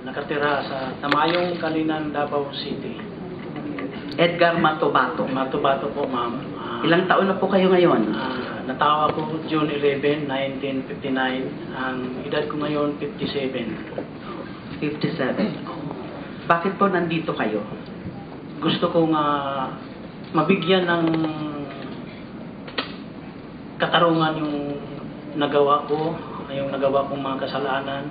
nakatira sa Tamayong, Kalinan, Davao City. Edgar Matobato. Matubato po, ma'am. Ilang taon na po kayo ngayon? Natawa ko June 11, 1959. Ang edad ko ngayon, 57. 57. Bakit po nandito kayo? Gusto kong mabigyan ng katarungan yung nagawa ko, yung nagawa kong mga kasalanan,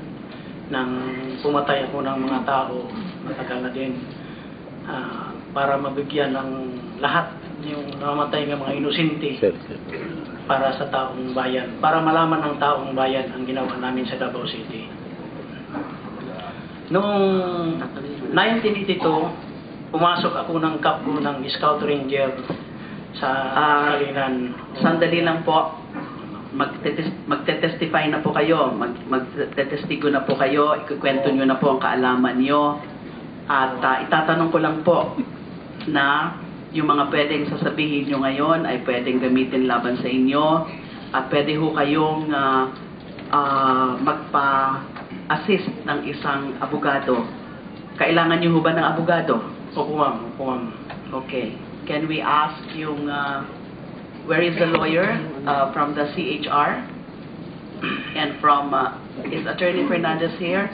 nang pumatay ako ng mga tao, matagal na din, para mabigyan ng lahat yung namatay ng mga inosente para sa taong bayan, para malaman ng taong bayan ang ginawa namin sa Davao City. Noong 1982, pumasok ako ng kapwa ng Scout Ranger sa Kalinan. Sandali lang po. Magte-testify na po kayo. Magte-testigo na po kayo. Ikukwento nyo na po ang kaalaman nyo. At itatanong ko lang po na yung mga pwedeng sasabihin nyo ngayon ay pwedeng gamitin laban sa inyo. At pwede ho kayong magpa-assist ng isang abogado. Kailangan nyo ho ba ng abogado? Opo, ma'am. Opo, ma'am. Okay. Can we ask yung, where is the lawyer from the CHR? And from, is Attorney Fernandez here?